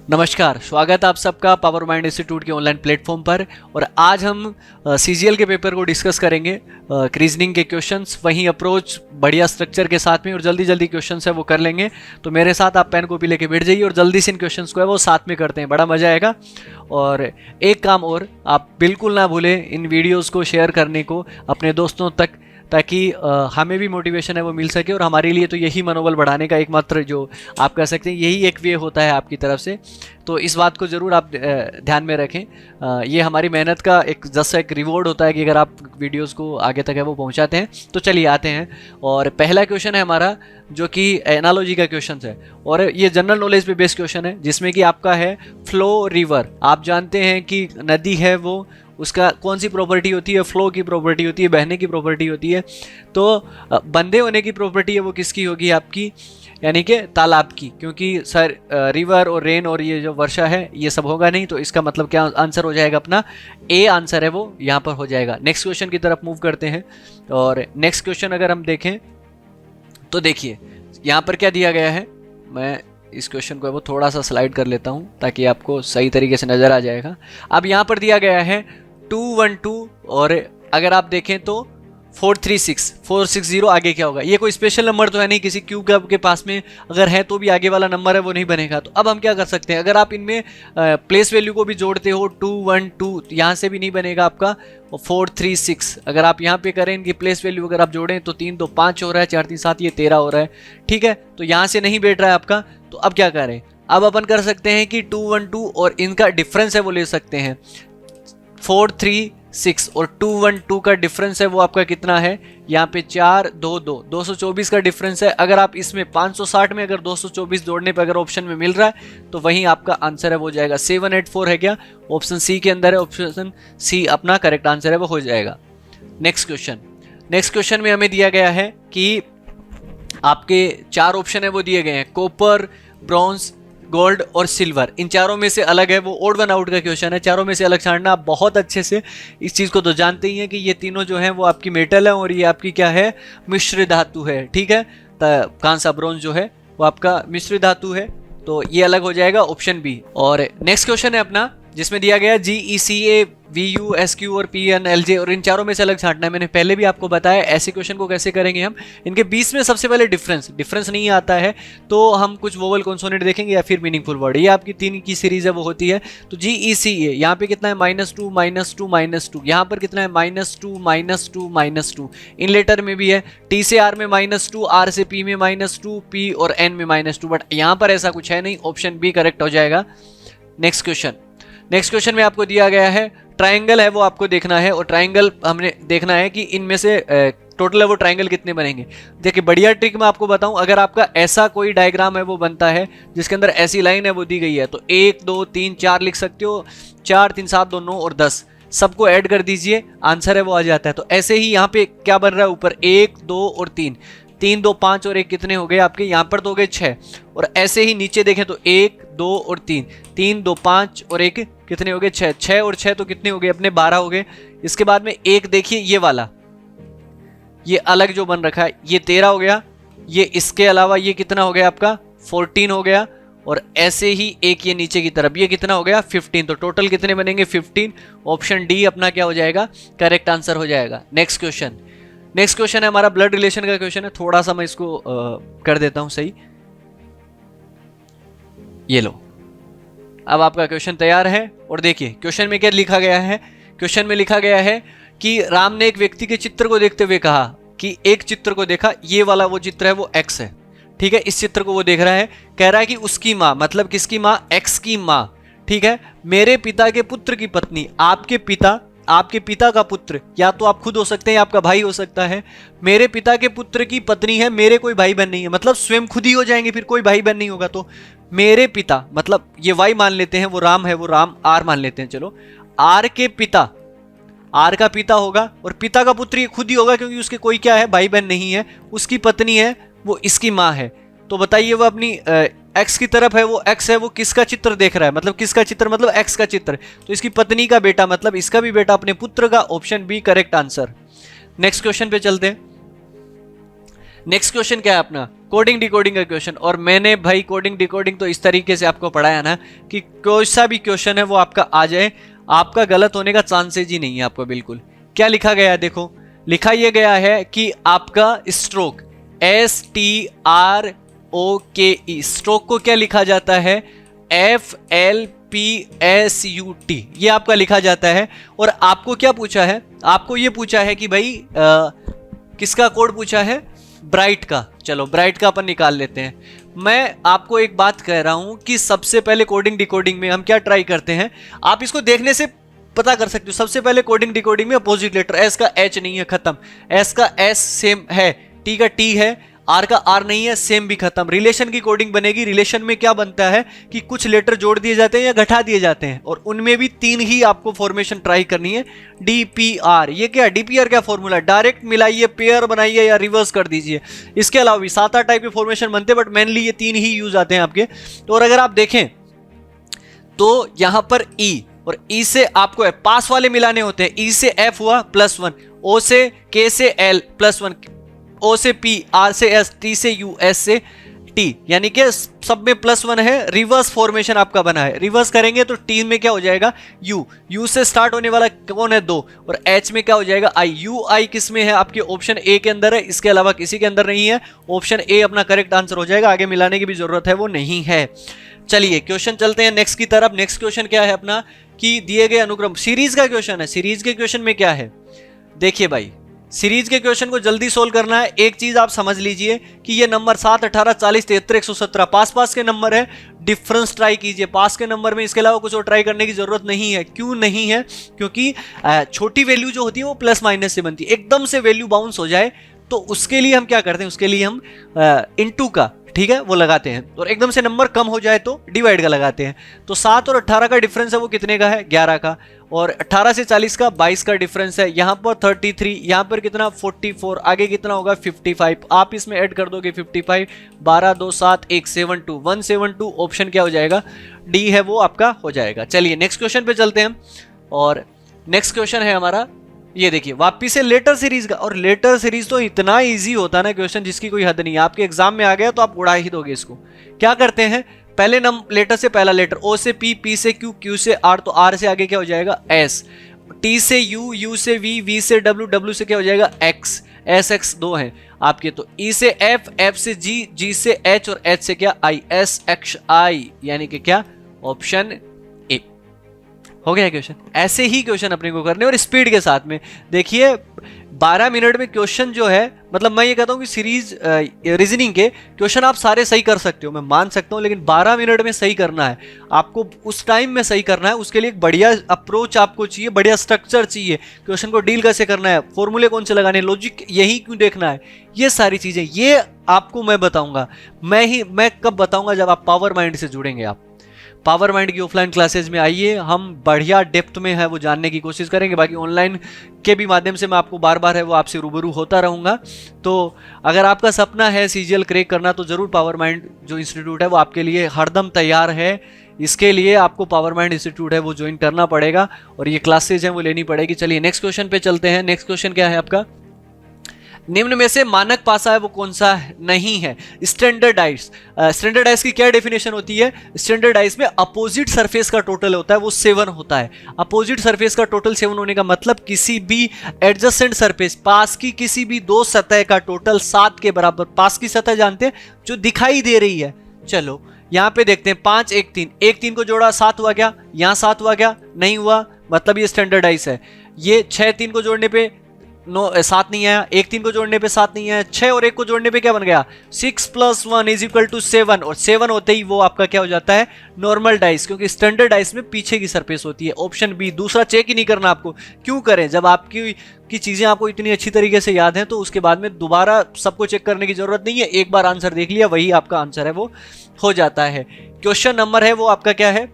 नमस्कार, स्वागत है आप सबका पावर माइंड इंस्टीट्यूट के ऑनलाइन प्लेटफॉर्म पर। और आज हम सीजीएल के पेपर को डिस्कस करेंगे, रीजनिंग के क्वेश्चंस, वहीं अप्रोच बढ़िया स्ट्रक्चर के साथ में, और जल्दी जल्दी क्वेश्चंस है वो कर लेंगे। तो मेरे साथ आप पेन कॉपी लेके बैठ जाइए और जल्दी से इन क्वेश्चंस को है वो साथ में करते हैं, बड़ा मजा आएगा। और एक काम और, आप बिल्कुल ना भूलें इन वीडियोज़ को शेयर करने को अपने दोस्तों तक, ताकि हमें भी मोटिवेशन है वो मिल सके। और हमारे लिए तो यही मनोबल बढ़ाने का एकमात्र, जो आप कह सकते हैं, यही एक वे होता है आपकी तरफ से। तो इस बात को ज़रूर आप ध्यान में रखें। ये हमारी मेहनत का एक जस्ट एक रिवॉर्ड होता है कि अगर आप वीडियोस को आगे तक है वो पहुंचाते हैं। तो चलिए आते हैं, और पहला क्वेश्चन है हमारा जो कि एनालॉजी का क्वेश्चन है, और ये जनरल नॉलेज पे बेस्ड क्वेश्चन है, जिसमें कि आपका है फ्लो रिवर। आप जानते हैं कि नदी है वो, उसका कौन सी प्रॉपर्टी होती है? फ्लो की प्रॉपर्टी होती है, बहने की प्रॉपर्टी होती है। तो बंदे होने की प्रॉपर्टी है वो किसकी होगी? आपकी, यानी कि तालाब की, क्योंकि सर रिवर और रेन और ये जो वर्षा है ये सब होगा नहीं। तो इसका मतलब क्या आंसर हो जाएगा? अपना ए आंसर है वो यहाँ पर हो जाएगा। नेक्स्ट क्वेश्चन की तरफ मूव करते हैं, और नेक्स्ट क्वेश्चन अगर हम देखें तो देखिए यहाँ पर क्या दिया गया है। मैं इस क्वेश्चन को वो थोड़ा सा स्लाइड कर लेता हूँ ताकि आपको सही तरीके से नज़र आ जाएगा। अब यहाँ पर दिया गया है 212, और अगर आप देखें तो 436 आगे क्या होगा? ये कोई स्पेशल नंबर तो है नहीं, किसी क्यूब के पास में अगर है तो भी आगे वाला नंबर है वो नहीं बनेगा। तो अब हम क्या कर सकते हैं, अगर आप इनमें प्लेस वैल्यू को भी जोड़ते हो 212, यहाँ से भी नहीं बनेगा आपका। 436 अगर आप यहाँ पे करें, इनकी प्लेस वैल्यू अगर आप जोड़ें तो 3 2 5 हो रहा है, 4 3 7 ये 13 हो रहा है, ठीक है। तो यहाँ से नहीं बैठ रहा है आपका। तो अब क्या करें? अब अपन कर सकते हैं कि 212 और इनका डिफरेंस है वो ले सकते हैं। 436 और 212 का डिफरेंस है वो आपका कितना है? यहाँ पे 4 2 2 224 का डिफरेंस है। अगर आप इसमें 560 में अगर 224 जोड़ने पे अगर ऑप्शन में मिल रहा है तो वहीं आपका आंसर है वो जाएगा। 784 है क्या? ऑप्शन सी के अंदर है, ऑप्शन सी अपना करेक्ट आंसर है वो हो जाएगा। नेक्स्ट क्वेश्चन में हमें दिया गया है कि आपके 4 ऑप्शन है वो दिए गए हैं, कॉपर, ब्रॉन्ज, गोल्ड और सिल्वर। इन चारों में से अलग है वो ओड वन आउट का क्वेश्चन है। चारों में से अलग छाड़ना। आप बहुत अच्छे से इस चीज़ को तो जानते ही हैं कि ये तीनों जो हैं वो आपकी मेटल है, और ये आपकी क्या है? मिश्र धातु है, ठीक है। कांसा, ब्रोंज जो है वो आपका मिश्र धातु है। तो ये अलग हो जाएगा ऑप्शन बी। और नेक्स्ट क्वेश्चन है अपना, जिसमें दिया गया GECA, VU, SQ और PN, LJ, और इन चारों में से अलग छांटना है। मैंने पहले भी आपको बताया ऐसे क्वेश्चन को कैसे करेंगे हम। इनके बीच में सबसे पहले डिफरेंस नहीं आता है तो हम कुछ वोवल कॉन्सोनेंट देखेंगे या फिर मीनिंगफुल वर्ड। ये आपकी 3 की सीरीज है वो होती है। तो GECA यहाँ पे कितना है? -2 -2 -2। यहाँ पर कितना है? -2 -2 -2। इन लेटर में भी है, T से R में -2, R से P में -2, P और N में -2, बट यहाँ पर ऐसा कुछ है नहीं। ऑप्शन बी करेक्ट हो जाएगा। नेक्स्ट क्वेश्चन में आपको दिया गया है ट्रायंगल है वो आपको देखना है, और ट्रायंगल हमने देखना है कि इनमें से टोटल है वो ट्रायंगल कितने बनेंगे। देखिए बढ़िया ट्रिक मैं आपको बताऊं, अगर आपका ऐसा कोई डायग्राम है वो बनता है जिसके अंदर ऐसी लाइन है वो दी गई है, तो 1 2 3 4 लिख सकते हो। 4 3 7 2 9 और 10 सबको ऐड कर दीजिए, आंसर है वो आ जाता है। तो ऐसे ही यहाँ पे क्या बन रहा है? ऊपर 1 2 और 3, 3 2 5 और 1 कितने हो गए आपके? यहाँ पर तो हो गए 6। और ऐसे ही नीचे देखें तो 1 2 और 3, 3 2 5 और 1 कितने हो गए? 6। 6 और 6 तो कितने हो गए अपने? 12 हो गए। इसके बाद में एक देखिए ये वाला, ये अलग जो बन रखा है, ये 13 हो गया। ये इसके अलावा ये कितना हो गया आपका? 14 हो गया। और ऐसे ही एक ये नीचे की तरफ, ये कितना हो गया? 15। तो टोटल कितने बनेंगे? 15। ऑप्शन डी अपना क्या हो जाएगा? करेक्ट आंसर हो जाएगा। नेक्स्ट क्वेश्चन है हमारा ब्लड रिलेशन का क्वेश्चन है। थोड़ा सा मैं इसको कर देता हूं सही। ये लो, अब आपका क्वेश्चन तैयार है। और देखिए क्वेश्चन में क्या लिखा गया है। क्वेश्चन में लिखा गया है कि राम ने एक व्यक्ति के चित्र को देखते हुए कहा कि एक चित्र को देखा, ये वाला वो चित्र है वो एक्स है, ठीक है। इस चित्र को वो देख रहा है, कह रहा है कि उसकी माँ, मतलब किसकी माँ? एक्स की माँ, ठीक है। मेरे पिता के पुत्र की पत्नी, आपके पिता का पुत्र, या तो आप खुद हो सकते हैं, आपका भाई हो सकता है। मेरे पिता के पुत्र की पत्नी है, मेरे कोई भाई बहन नहीं है, मतलब स्वयं खुद ही हो जाएंगे, फिर कोई भाई बहन नहीं होगा। तो मेरे पिता, मतलब ये वाई मान लेते हैं, वो राम है, वो राम आर मान लेते हैं, चलो। आर के पिता, आर का पिता होगा, और पिता का पुत्र ये खुद ही होगा क्योंकि उसके कोई क्या है? भाई बहन नहीं है। उसकी पत्नी है वो इसकी माँ है। तो बताइए वो अपनी एक्स की तरफ है, वो एक्स है, वो किसका चित्र देख रहा है? मतलब किसका चित्र? मतलब एक्स का चित्र। तो इसकी पत्नी का बेटा, मतलब इसका भी बेटा अपने पुत्र का। Option B correct answer. Next question पे चलते हैं। नेक्स्ट क्वेश्चन क्या है अपना, कोडिंग डिकोडिंग का क्वेश्चन। और मैंने भाई कोडिंग डिकोडिंग तो इस तरीके से आपको पढ़ाया ना कि कोई सा भी क्वेश्चन है वो आपका आ जाए, आपका गलत होने का चांसेज ही नहीं है आपको बिल्कुल। क्या लिखा गया है देखो, लिखा ये गया है कि आपका स्ट्रोक STROKE, स्ट्रोक को क्या लिखा जाता है, FLPSUT, ये आपका लिखा जाता है। और आपको क्या पूछा है, आपको ये पूछा है कि भाई किसका कोड पूछा है, ब्राइट का। चलो ब्राइट का अपन निकाल लेते हैं। मैं आपको एक बात कह रहा हूं कि सबसे पहले कोडिंग डिकोडिंग में हम क्या ट्राई करते हैं, आप इसको देखने से पता कर सकते हो। सबसे पहले कोडिंग डिकोडिंग में अपोजिट लेटर, एस का एच नहीं है खत्म, एस का एस सेम है, टी का टी है, आर का आर नहीं है सेम भी खत्म। रिलेशन की कोडिंग बनेगी, रिलेशन में क्या बनता है कि कुछ लेटर जोड़ दिए जाते हैं या घटा दिए जाते हैं, और उनमें भी 3 ही आपको फॉर्मेशन ट्राई करनी है, DPR। ये क्या DPR क्या फॉर्मूला, डायरेक्ट मिलाइए, पेयर बनाइए या रिवर्स कर दीजिए। इसके अलावा भी 7-8 टाइप के फॉर्मेशन बनते हैं, बट मेनली ये 3 ही यूज आते हैं आपके। और अगर आप देखें तो यहां पर E, और E से आपको पास वाले मिलाने होते हैं। E से F हुआ +1, O से K से L +1, O से P, R से S, T से U, S से T, यानी कि सब में +1 है। रिवर्स फॉर्मेशन आपका बना है, रिवर्स करेंगे तो T में क्या हो जाएगा U, U से स्टार्ट होने वाला कौन है 2, और H में क्या हो जाएगा I। U I किस में है, आपके ऑप्शन A के अंदर है, इसके अलावा किसी के अंदर नहीं है। ऑप्शन A अपना करेक्ट आंसर हो जाएगा, आगे मिलाने की भी जरूरत है वो नहीं है। चलिए क्वेश्चन चलते हैं नेक्स्ट की तरफ। नेक्स्ट क्वेश्चन क्या है अपना कि दिए गए अनुक्रम, सीरीज का क्वेश्चन है। सीरीज के क्वेश्चन में क्या है, देखिए भाई सीरीज के क्वेश्चन को जल्दी सोल्व करना है। एक चीज आप समझ लीजिए कि ये नंबर 7, 18, 40, 73, 117 पास के नंबर है। डिफरेंस ट्राई कीजिए पास के नंबर में, इसके अलावा कुछ और ट्राई करने की जरूरत नहीं है। क्यों नहीं है, क्योंकि छोटी वैल्यू जो होती है वो प्लस माइनस से बनती है। एकदम से वैल्यू बाउंस हो जाए तो उसके लिए हम क्या करते हैं, उसके लिए हम इनटू का, ठीक है, वो लगाते हैं। और एकदम से नंबर कम हो जाए तो डिवाइड का लगाते हैं। तो 7 और 18 का डिफरेंस है वो कितने का है, 11 का। और 18 से 40 का 22 का डिफरेंस है। यहाँ पर 33, यहाँ पर कितना 44, आगे कितना होगा 55। आप इसमें ऐड कर दोगे 55, 12 2 7 172, 172 ऑप्शन क्या हो जाएगा, डी है वो आपका हो जाएगा। चलिए नेक्स्ट क्वेश्चन पे चलते हैं। और नेक्स्ट क्वेश्चन है हमारा, ये देखिए वापिस से लेटर सीरीज का। और लेटर सीरीज तो इतना इजी होता है ना क्वेश्चन, जिसकी कोई हद नहीं है। आपके एग्जाम में आ गया तो आप उड़ा ही दोगे इसको। क्या करते हैं, पहले लेटर से पहला लेटर, O से P, P से Q, Q से R, तो R से आगे क्या हो जाएगा S, T से U, U से V, V से W, W से क्या हो जाएगा X, S X 2 है आपके। तो E से F, F से G, G से H, और H से क्या I, S X I, यानी कि क्या ऑप्शन ए हो गया क्वेश्चन। ऐसे ही क्वेश्चन अपने को करने और स्पीड के साथ में। देखिए 12 मिनट में क्वेश्चन जो है, मतलब मैं ये कहता हूँ कि सीरीज रीजनिंग के क्वेश्चन आप सारे सही कर सकते हो, मैं मान सकता हूँ, लेकिन 12 मिनट में सही करना है आपको, उस टाइम में सही करना है। उसके लिए एक बढ़िया अप्रोच आपको चाहिए, बढ़िया स्ट्रक्चर चाहिए, क्वेश्चन को डील कैसे करना है, फॉर्मूले कौन से लगाने, लॉजिक यही क्यों देखना है, ये सारी चीजें ये आपको मैं बताऊंगा। मैं कब बताऊंगा, जब आप पावर माइंड से जुड़ेंगे। आप पावर माइंड की ऑफलाइन क्लासेज में आइए, हम बढ़िया डेप्थ में है वो जानने की कोशिश करेंगे। बाकी ऑनलाइन के भी माध्यम से मैं आपको बार बार है वो आपसे रूबरू होता रहूँगा। तो अगर आपका सपना है सीजीएल क्रैक करना, तो ज़रूर पावर माइंड जो इंस्टीट्यूट है वो आपके लिए हरदम तैयार है। इसके लिए आपको पावर माइंड इंस्टीट्यूट है वो ज्वाइन करना पड़ेगा और ये क्लासेज हैं वो लेनी पड़ेगी। चलिए नेक्स्ट क्वेश्चन पे चलते हैं। नेक्स्ट क्वेश्चन क्या है आपका, निम्न में से मानक पासा है वो कौन सा नहीं है, स्टैंडर्डाइज। स्टैंडर्डाइज की क्या डेफिनेशन होती है, स्टैंडर्डाइज में अपोजिट सरफेस का टोटल होता है वो 7 होता है। अपोजिट सरफेस का टोटल 7 होने का मतलब किसी भी एडजेसेंट सरफेस, पास की किसी भी 2 सतह का टोटल 7 के बराबर। पास की सतह जानते हैं जो दिखाई दे रही है। चलो यहाँ पे देखते हैं 5 1 3, 1 3 को जोड़ा 7 हुआ क्या, यहाँ 7 हुआ क्या, नहीं हुआ, मतलब ये स्टैंडर्डाइज है। ये 6 3 को जोड़ने पे 7 नहीं आया, 1 3 को जोड़ने पे 7 नहीं आया, 6 और 1 को जोड़ने पे क्या बन गया 6 + 1 = 7, और 7 होते ही वो आपका क्या हो जाता है नॉर्मल डाइस, क्योंकि स्टैंडर्ड डाइस में पीछे की सरफेस होती है। Option B. दूसरा चेक ही नहीं करना आपको, क्यों करें जब आपकी चीजें आपको इतनी अच्छी तरीके से याद हैं, तो उसके बाद में दोबारा सबको चेक करने की जरूरत नहीं है। एक बार आंसर देख लिया वही आपका आंसर है वो हो जाता है। क्वेश्चन नंबर है वो आपका क्या है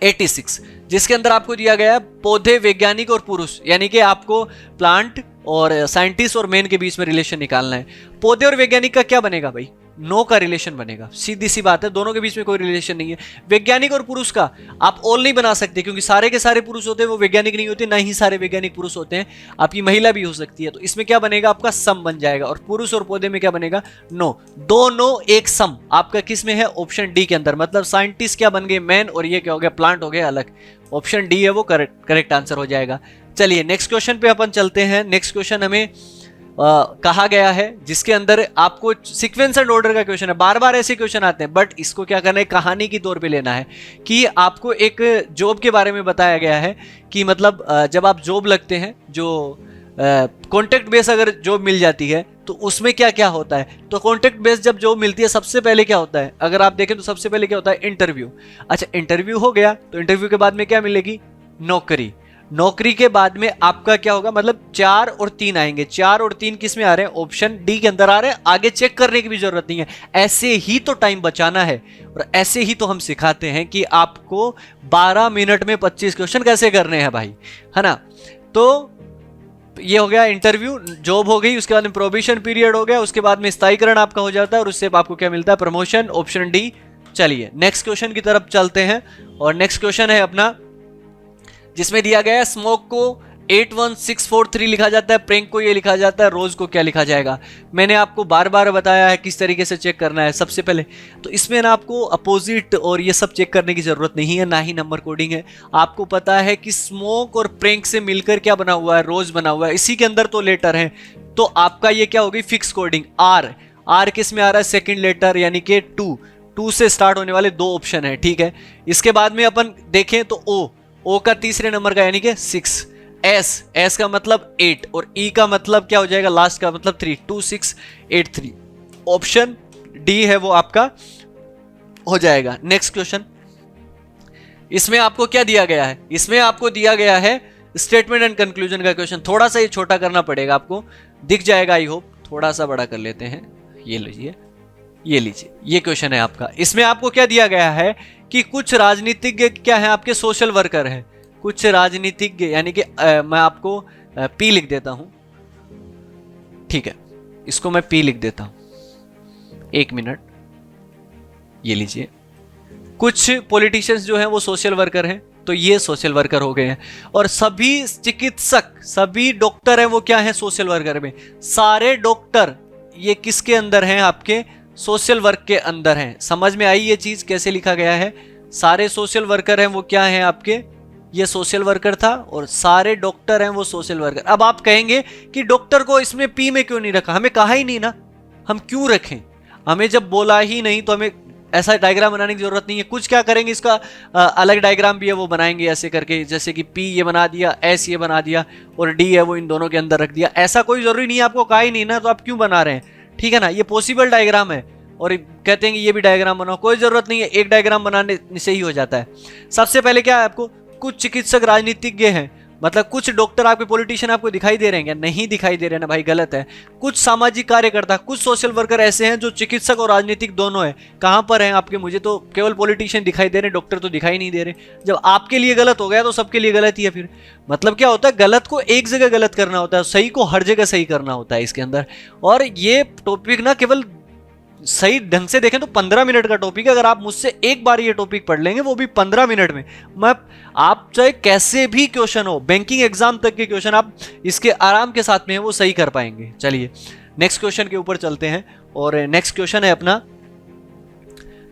86, जिसके अंदर आपको दिया गया है पौधे, वैज्ञानिक और पुरुष, यानी कि आपको प्लांट और साइंटिस्ट और मैन के बीच में रिलेशन निकालना है। पौधे और वैज्ञानिक का क्या बनेगा भाई, नो का रिलेशन बनेगा, सीधी सी बात है, दोनों के बीच में कोई रिलेशन नहीं है। वैज्ञानिक और पुरुष का आप ऑल नहीं बना सकते, क्योंकि सारे के सारे पुरुष होते हैं वो वैज्ञानिक नहीं होते, ना ही सारे वैज्ञानिक पुरुष होते हैं, आपकी महिला भी हो सकती है। तो इसमें क्या बनेगा, आपका सम बन जाएगा। और पुरुष और पौधे में क्या बनेगा, नो। दो नो एक सम आपका किस में है, ऑप्शन डी के अंदर। मतलब साइंटिस्ट क्या बन गए, मैन, और ये क्या हो गया, प्लांट हो गया अलग। ऑप्शन डी है वो करेक्ट आंसर हो जाएगा। चलिए नेक्स्ट क्वेश्चन पे अपन चलते हैं। नेक्स्ट क्वेश्चन हमें कहा गया है, जिसके अंदर आपको सीक्वेंस एंड ऑर्डर का क्वेश्चन है। बार बार ऐसे क्वेश्चन आते हैं, बट इसको क्या करना है, कहानी की तौर पे लेना है। कि आपको एक जॉब के बारे में बताया गया है कि मतलब जब आप जॉब लगते हैं, जो कॉन्टेक्ट बेस अगर जॉब मिल जाती है तो उसमें क्या क्या होता है। तो कॉन्टेक्ट बेस जब जॉब मिलती है, सबसे पहले क्या होता है, अगर आप देखें तो सबसे पहले क्या होता है, इंटरव्यू। अच्छा, इंटरव्यू हो गया तो इंटरव्यू के बाद में क्या मिलेगी, नौकरी। नौकरी के बाद में आपका क्या होगा, मतलब 4 और 3 आएंगे। 4 और 3 किस में आ रहे हैं, ऑप्शन डी के अंदर आ रहे हैं। आगे चेक करने की भी जरूरत नहीं है, ऐसे ही तो टाइम बचाना है, और ऐसे ही तो हम सिखाते हैं कि आपको 12 मिनट में 25 क्वेश्चन कैसे करने हैं भाई, है ना। तो ये हो गया इंटरव्यू, जॉब हो गई, उसके बाद में प्रोबेशन पीरियड हो गया, उसके बाद में स्थायीकरण आपका हो जाता है, और उससे आपको क्या मिलता है, प्रमोशन, ऑप्शन डी। चलिए नेक्स्ट क्वेश्चन की तरफ चलते हैं। और नेक्स्ट क्वेश्चन है अपना, जिसमें दिया गया है स्मोक को 81643 लिखा जाता है, प्रैंक को ये लिखा जाता है, रोज को क्या लिखा जाएगा। मैंने आपको बार बार बताया है किस तरीके से चेक करना है। सबसे पहले तो इसमें ना आपको अपोजिट और ये सब चेक करने की जरूरत नहीं है, ना ही नंबर कोडिंग है। आपको पता है कि स्मोक और प्रैंक से मिलकर क्या बना हुआ है, रोज बना हुआ है, इसी के अंदर तो लेटर है। तो आपका ये क्या होगी, फिक्स कोडिंग। आर, आर किस में आ रहा है, सेकेंड लेटर, यानी कि 2 से स्टार्ट होने वाले 2 ऑप्शन है, ठीक है। इसके बाद में अपन देखें तो ओ का तीसरे नंबर का यानी कि 6, एस का मतलब 8, और ई का मतलब क्या हो जाएगा, लास्ट का मतलब 3, 2683। ऑप्शन डी है वो आपका हो जाएगा। नेक्स्ट क्वेश्चन, इसमें आपको क्या दिया गया है, इसमें आपको दिया गया है स्टेटमेंट एंड कंक्लूजन का क्वेश्चन। थोड़ा सा ये छोटा करना पड़ेगा, आपको दिख जाएगा, आई होप। थोड़ा सा बड़ा कर लेते हैं, ये लीजिए, ये लीजिए, ये क्वेश्चन है आपका। इसमें आपको क्या दिया गया है कि कुछ राजनीतिज्ञ क्या है, आपके सोशल वर्कर है। कुछ राजनीतिज्ञ यानी कि मैं आपको पी लिख देता हूं, ठीक है, इसको मैं पी लिख देता हूं, 1 मिनट, ये लीजिए। कुछ पॉलिटिशियंस जो हैं वो सोशल वर्कर हैं, तो ये सोशल वर्कर हो गए हैं। और सभी चिकित्सक, सभी डॉक्टर हैं वो क्या हैं, सोशल वर्कर में। सारे डॉक्टर ये किसके अंदर हैं, आपके सोशल वर्क के अंदर हैं। समझ में आई ये चीज कैसे लिखा गया है। सारे सोशल वर्कर हैं वो क्या हैं आपके, ये सोशल वर्कर था, और सारे डॉक्टर हैं वो सोशल वर्कर। अब आप कहेंगे कि डॉक्टर को इसमें पी में क्यों नहीं रखा, हमें कहा ही नहीं ना, हम क्यों रखें, हमें जब बोला ही नहीं तो हमें ऐसा डायग्राम बनाने की जरूरत नहीं है। कुछ क्या करेंगे, इसका अलग डायग्राम भी है वो बनाएंगे ऐसे करके, जैसे कि पी ये बना दिया, एस ये बना दिया, और डी है वो इन दोनों के अंदर रख दिया। ऐसा कोई जरूरी नहीं है, आपको कहा ही नहीं ना, तो आप क्यों बना रहे हैं, ठीक है ना। ये पॉसिबल डायग्राम है, और कहते हैं कि ये भी डायग्राम बनाओ, कोई जरूरत नहीं है, एक डायग्राम बनाने से ही हो जाता है। सबसे पहले क्या है, आपको कुछ चिकित्सक राजनीतिज्ञ हैं, मतलब कुछ डॉक्टर आपके पॉलिटिशियन आपको दिखाई दे रहे हैं क्या, नहीं दिखाई दे रहे हैं ना भाई, गलत है। कुछ सामाजिक कार्यकर्ता, कुछ सोशल वर्कर ऐसे हैं जो चिकित्सक और राजनीतिक दोनों है। कहां पर हैं आपके, मुझे तो केवल पॉलिटिशियन दिखाई दे रहे हैं, डॉक्टर तो दिखाई नहीं दे रहे। जब आपके लिए गलत हो गया तो सबके लिए गलत ही है फिर। मतलब क्या होता है, गलत को एक जगह गलत करना होता है, सही को हर जगह सही करना होता है इसके अंदर। और ये टॉपिक ना केवल सही ढंग से देखें तो 15 मिनट का टॉपिक है। अगर आप मुझसे एक बार ये टॉपिक पढ़ लेंगे, वो भी 15 मिनट में, मैं आप चाहे कैसे भी क्वेश्चन हो, बैंकिंग एग्जाम तक के क्वेश्चन आप इसके आराम के साथ में वो सही कर पाएंगे। चलिए नेक्स्ट क्वेश्चन के ऊपर चलते हैं। और नेक्स्ट क्वेश्चन है अपना,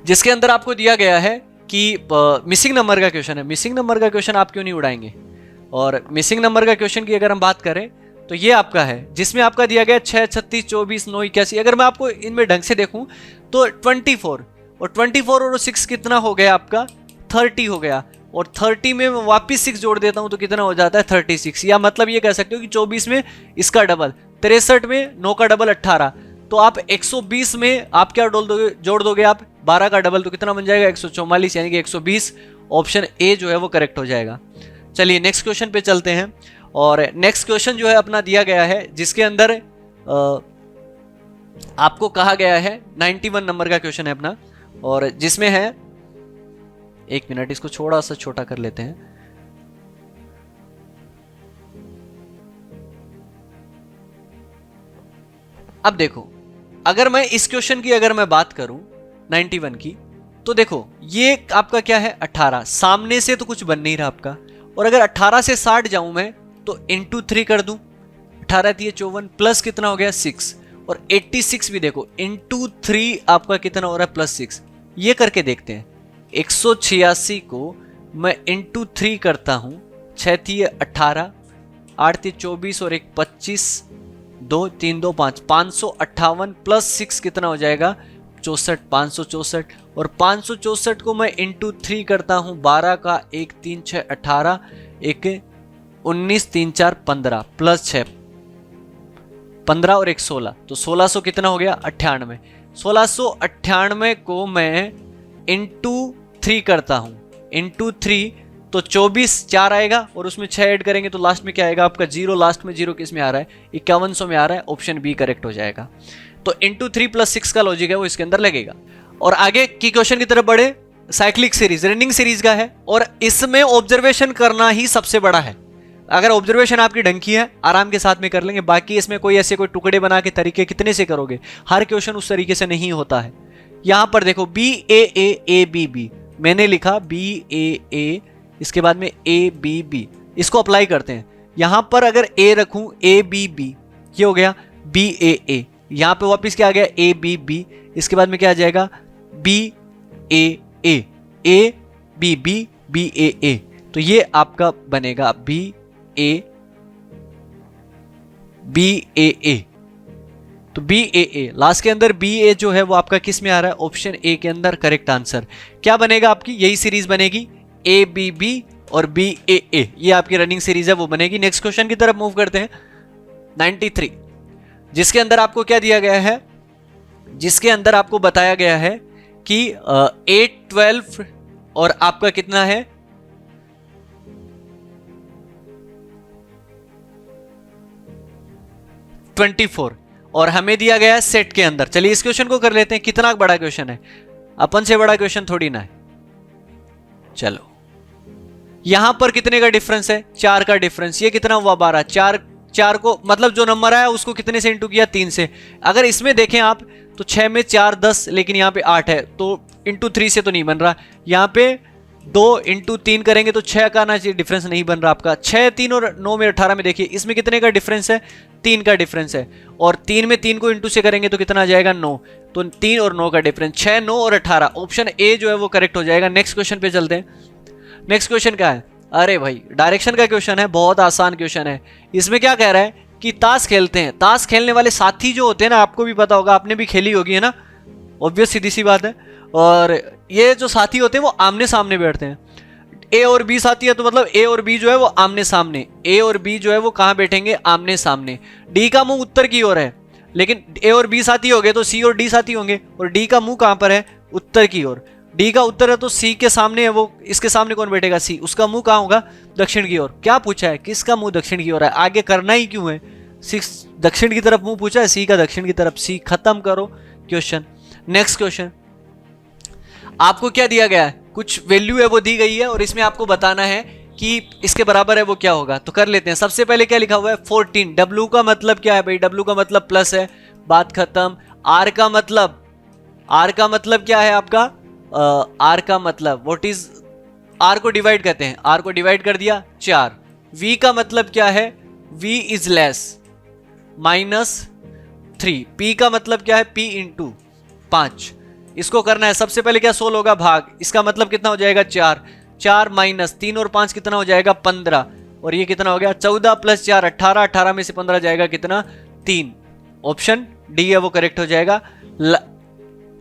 जिसके अंदर आपको दिया गया है कि मिसिंग नंबर का क्वेश्चन है। मिसिंग नंबर का क्वेश्चन आप क्यों नहीं उड़ाएंगे। और मिसिंग नंबर का क्वेश्चन की अगर हम बात करें तो ये आपका है, जिसमें आपका दिया गया 6, 36, 24, 9, 81। अगर मैं आपको इनमें ढंग से देखूं तो 24, और 24 और 6 कितना हो गया आपका, 30 हो गया। और 30 में मैं वापिस 6 जोड़ देता हूं तो कितना हो जाता है, 36। या मतलब ये कह सकते हो कि 24 में इसका डबल, 63 में 9 का डबल 18। तो आप 120 में आप क्या जोड़ दोगे आप 12 का डबल, तो कितना बन जाएगा 144, यानी कि 120। ऑप्शन ए जो है वो करेक्ट हो जाएगा। चलिए नेक्स्ट क्वेश्चन पे चलते हैं। और नेक्स्ट क्वेश्चन जो है अपना दिया गया है, जिसके अंदर आपको कहा गया है 91 नंबर का क्वेश्चन है अपना, और जिसमें है, 1 मिनट, इसको थोड़ा सा छोटा कर लेते हैं। अब देखो, अगर मैं इस क्वेश्चन की अगर मैं बात करूं 91 की, तो देखो ये आपका क्या है 18, सामने से तो कुछ बन नहीं रहा आपका, और अगर 18 से 60 जाऊं मैं तो इंटू 3 कर दूं, 18 दिए 54 प्लस कितना हो गया 6, और 86 भी देखो इंटू 3 आपका कितना हो रहा है प्लस 6। ये करके देखते हैं, 186 को मैं इंटू 3 करता हूं, 6 थी 18, 8 थी 24 और 1 25, 2 3 2 5, 558 प्लस 6 कितना हो जाएगा 64, 564, और 564 को मैं इंटू 3 करता हूं 12 का 1 3 6 18, 1 19 3 4 15 प्लस 6 15 और 1 16, तो 1600 कितना हो गया 98। 1698 को मैं इंटू 3 करता हूं, इंटू 3 तो 24 4 आएगा और उसमें 6 ऐड करेंगे तो लास्ट में क्या आएगा आपका 0, लास्ट में 0 किस में आ रहा है 5100 में आ रहा है, ऑप्शन बी करेक्ट हो जाएगा। तो इंटू 3 प्लस 6 का लॉजिक है वो इसके अंदर लगेगा। और आगे की क्वेश्चन की तरफ बढ़े, साइक्लिक सीरीज रनिंग सीरीज का है, और इसमें ऑब्जर्वेशन करना ही सबसे बड़ा है। अगर ऑब्जर्वेशन आपकी ढंकी है आराम के साथ में कर लेंगे, बाकी इसमें कोई ऐसे कोई टुकड़े बना के तरीके कितने से करोगे, हर क्वेश्चन उस तरीके से नहीं होता है। यहां पर देखो B A A A B B, मैंने लिखा बी ए ए, इसके बाद में ए बी बी, इसको अप्लाई करते हैं। यहां पर अगर ए रखूं ए बी बी, ये हो गया बी ए ए, यहां पे वापस क्या आ गया ए बी बी, इसके बाद में क्या आ जाएगा B A A, A B B B A A, तो ये आपका बनेगा B A B A A, तो बी ए ए लास्ट के अंदर बी ए जो है वो आपका किस में आ रहा है ऑप्शन ए के अंदर करेक्ट आंसर। क्या बनेगा आपकी यही सीरीज बनेगी ए बी बी और बी ए ए, ये आपकी रनिंग सीरीज है वो बनेगी। नेक्स्ट क्वेश्चन की तरफ मूव करते हैं 93, जिसके अंदर आपको क्या दिया गया है, जिसके अंदर आपको बताया गया है कि 8 12 और आपका कितना है 24, और हमें दिया गया है सेट के अंदर। चलिए इस क्वेश्चन को कर लेते हैं, कितना बड़ा क्वेश्चन है, अपन से बड़ा क्वेश्चन थोड़ी ना है। चलो यहां पर कितने का डिफरेंस है 4 का डिफरेंस, ये कितना हुआ 12, 4 को मतलब जो नंबर आया उसको कितने से इंटू किया 3 से। अगर इसमें देखें आप तो 6 में 4 10, लेकिन यहां पे 8 है तो इंटू 3 से तो नहीं बन रहा, यहां पे 2 इंटू 3 करेंगे तो 6 का आना चाहिए, डिफरेंस नहीं बन रहा आपका। 6 3 और 9 में 18 में देखिए इसमें कितने का डिफरेंस है 3 का डिफरेंस है, और 3 में 3 को इंटू से करेंगे तो कितना आ जाएगा 9, तो 3 और 9 का डिफरेंस 6 9 और 18, ऑप्शन ए जो है वो करेक्ट हो जाएगा। नेक्स्ट क्वेश्चन पे चलते हैं। नेक्स्ट क्वेश्चन क्या है, अरे भाई डायरेक्शन का क्वेश्चन है, बहुत आसान क्वेश्चन है। इसमें क्या कह रहा है कि ताश खेलते हैं, ताश खेलने वाले साथी जो होते हैं ना, आपको भी पता होगा, आपने भी खेली होगी है ना, ऑब्वियस सीधी सी बात है। और ये जो साथी होते हैं वो आमने सामने बैठते हैं, ए और बी साथी है तो मतलब ए और बी जो है वो आमने सामने, ए और बी जो है वो कहां बैठेंगे आमने सामने। डी का मुंह उत्तर की ओर है, लेकिन ए और बी साथी हो गए तो सी और डी साथी होंगे, और डी का मुंह कहां पर है उत्तर की ओर, डी का उत्तर है तो सी के सामने है वो, इसके सामने कौन बैठेगा सी, उसका मुंह कहां होगा दक्षिण की ओर। क्या पूछा है किसका मुंह दक्षिण की ओर है, आगे करना ही क्यों है, दक्षिण की तरफ मुंह पूछा है, सी का दक्षिण की तरफ, सी खत्म करो क्वेश्चन। नेक्स्ट क्वेश्चन आपको क्या दिया गया है, कुछ वैल्यू है वो दी गई है और इसमें आपको बताना है कि इसके बराबर है वो क्या होगा, तो कर लेते हैं। सबसे पहले क्या लिखा हुआ है 14, डब्ल्यू का मतलब क्या है भाई, डब्ल्यू का मतलब प्लस है, बात खत्म। आर का मतलब क्या है आपका, आर का मतलब व्हाट इज, आर को डिवाइड करते हैं, आर को डिवाइड कर दिया 4। वी का मतलब क्या है, वी इज लेस -3। पी का मतलब क्या है, पी इंटू 5। इसको करना है, सबसे पहले क्या सोल्व होगा भाग, इसका मतलब कितना हो जाएगा 4, 4 माइनस 3 और 5 कितना हो जाएगा 15, और ये कितना हो गया 14 प्लस 4 18, 18 में से 15 जाएगा कितना 3, ऑप्शन डी है वो करेक्ट हो जाएगा।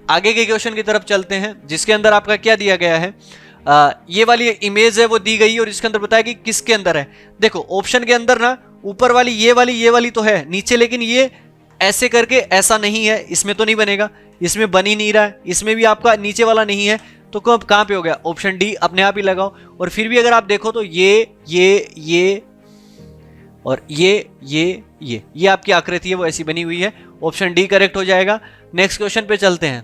आगे के क्वेश्चन की तरफ चलते हैं, जिसके अंदर आपका क्या दिया गया है, ये वाली इमेज है वो दी गई है और इसके अंदर बताया कि किसके अंदर है। देखो ऑप्शन के अंदर ना ऊपर वाली ये वाली तो है नीचे, लेकिन ये ऐसे करके ऐसा नहीं है, इसमें तो नहीं बनेगा, इसमें बन ही नहीं रहा है, इसमें भी आपका नीचे वाला नहीं है, तो कहां पे हो गया, ऑप्शन डी अपने आप ही लगाओ। और फिर भी अगर आप देखो तो ये और ये आपकी आकृति है वो ऐसी बनी हुई है, ऑप्शन डी करेक्ट हो जाएगा। नेक्स्ट क्वेश्चन पे चलते हैं।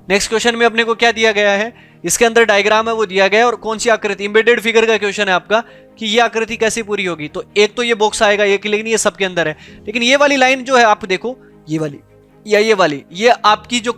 नेक्स्ट क्वेश्चन में अपने को क्या दिया गया है, इसके अंदर डायग्राम है वो दिया गया है और कौन सी आकृति, इंबेडेड फिगर का क्वेश्चन है आपका कि ये आकृति कैसे पूरी होगी। तो एक तो ये बॉक्स आएगा, लेकिन ये सबके अंदर है, लेकिन ये वाली लाइन जो है आप देखो, ये वाली या ये वाली, ये आपकी जो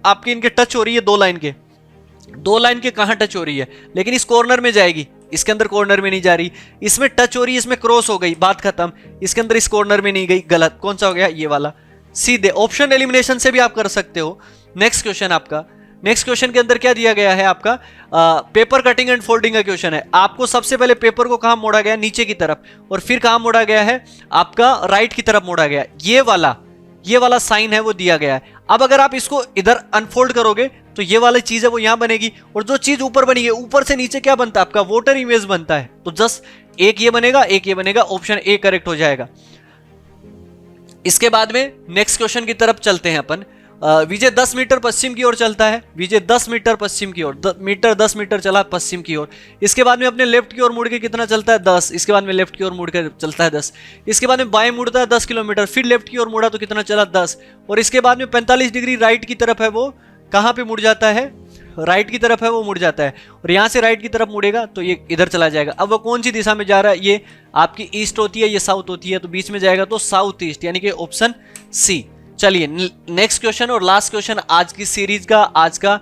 आपकी इनके टच हो रही है, दो लाइन के कहां टच हो रही है, लेकिन इस कॉर्नर में जाएगी, इसके अंदर कॉर्नर में नहीं जा रही, इसमें टच हो रही है, इसमें क्रॉस हो गई, बात खत्म, इसके अंदर इस कॉर्नर में नहीं गई, गलत। कौन सा हो गया? ये वाला। सीधे ऑप्शन एलिमिनेशन से भी आप कर सकते हो। नेक्स्ट क्वेश्चन आपका, नेक्स्ट क्वेश्चन के अंदर क्या दिया गया है आपका? पेपर कटिंग एंड फोल्डिंग का क्वेश्चन है। आपको सबसे पहले पेपर को कहां मोड़ा गया? नीचे की तरफ, और फिर कहां मोड़ा गया है? आपका राइट की तरफ मोड़ा गया। ये वाला साइन है वो दिया गया है। अब अगर आप इसको इधर अनफोल्ड करोगे तो ये वाली चीज है वो यहां बनेगी, और जो चीज ऊपर बनी है, ऊपर से नीचे क्या बनता है? आपका वोटर इमेज बनता है। तो जस्ट एक ये बनेगा, एक ये बनेगा, ऑप्शन ए करेक्ट हो जाएगा। इसके बाद में नेक्स्ट क्वेश्चन की तरफ चलते हैं अपन। विजय 10 मीटर पश्चिम की ओर चलता है। विजय 10 मीटर पश्चिम की ओर, 10 मीटर चला पश्चिम की ओर। इसके बाद में अपने लेफ्ट की ओर मुड़ के कितना चलता है? 10। इसके बाद में लेफ्ट की ओर मुड़ के चलता है 10। इसके बाद में बाएं मुड़ता है 10 किलोमीटर, फिर लेफ्ट की ओर मुड़ा तो कितना चला? 10। और इसके बाद में 45 डिग्री राइट की तरफ है, वो कहां पे मुड़ जाता है? राइट की तरफ है वो मुड़ जाता है, और यहां से राइट की तरफ मुड़ेगा तो ये इधर चला जाएगा। अब वो कौन सी दिशा में जा रहा है? ये आपकी ईस्ट होती है, ये साउथ होती है, तो बीच में जाएगा तो साउथ ईस्ट, यानी कि ऑप्शन सी। चलिए नेक्स्ट क्वेश्चन और लास्ट क्वेश्चन आज की सीरीज का, आज का,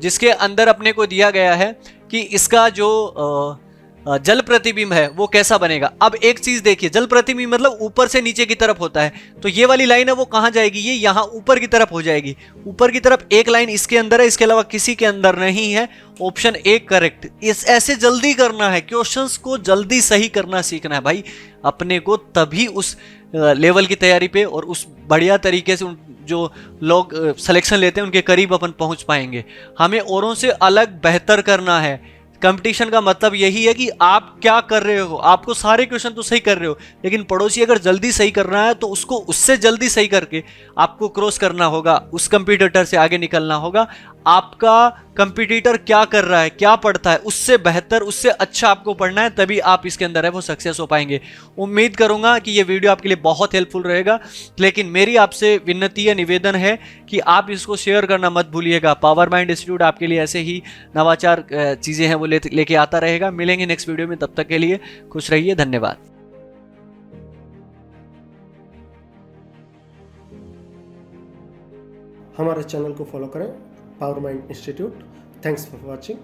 जिसके अंदर अपने को दिया गया है कि इसका जो जल प्रतिबिंब है वो कैसा बनेगा। अब एक चीज देखिए, जल प्रतिबिंब मतलब ऊपर से नीचे की तरफ होता है, तो ये वाली लाइन है वो कहां जाएगी? ये यहां ऊपर की तरफ हो जाएगी। ऊपर की तरफ एक लाइन इसके अंदर है, इसके अलावा किसी के अंदर नहीं है। Option A correct. इस ऐसे जल्दी करना है, क्वेश्चंस को जल्दी सही करना सीखना है भाई अपने को, तभी उस लेवल की तैयारी पे और उस बढ़िया तरीके से जो लोग सिलेक्शन लेते हैं उनके करीब अपन पहुंच पाएंगे। हमें औरों से अलग बेहतर करना है। कंपटीशन का मतलब यही है कि आप क्या कर रहे हो। आपको सारे क्वेश्चन तो सही कर रहे हो, लेकिन पड़ोसी अगर जल्दी सही कर रहा है तो उसको उससे जल्दी सही करके आपको क्रॉस करना होगा, उस कंपटीटर से आगे निकलना होगा। आपका कंपटीटर क्या कर रहा है, क्या पढ़ता है, उससे बेहतर, उससे अच्छा आपको पढ़ना है, तभी आप इसके अंदर है वो सक्सेस हो पाएंगे। उम्मीद करूंगा कि ये वीडियो आपके लिए बहुत हेल्पफुल रहेगा, लेकिन मेरी आपसे विनती है, निवेदन है कि आप इसको शेयर करना मत भूलिएगा। पावर माइंड इंस्टीट्यूट आपके लिए ऐसे ही नवाचार चीजें हैं वो लेके आता रहेगा। मिलेंगे नेक्स्ट वीडियो में, तब तक के लिए खुश रहिए, धन्यवाद। हमारे चैनल को फॉलो करें, power mind institute. Thanks for watching.